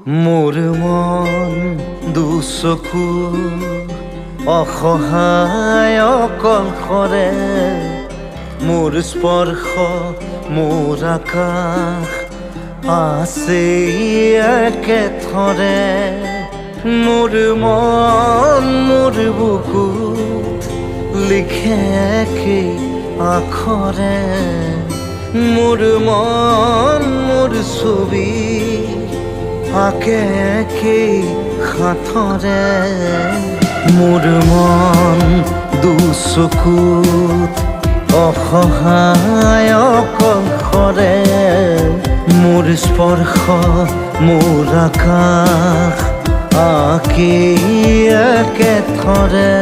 মোৰ মন দুচকু অসহায় অকলশৰে মোৰ স্পৰ্শ মোৰ আকাশ আছে একেথৰে মোৰ মন মোৰ বুকুত লিখে একেই আখৰে মোৰ মন মোৰ ছবি আঁকে একেই সাঁথৰে মোৰ মন দুচকুত অসহায় অকলশৰে মোৰ স্পৰ্শ মোৰ আকাশ আঁকি একেথৰে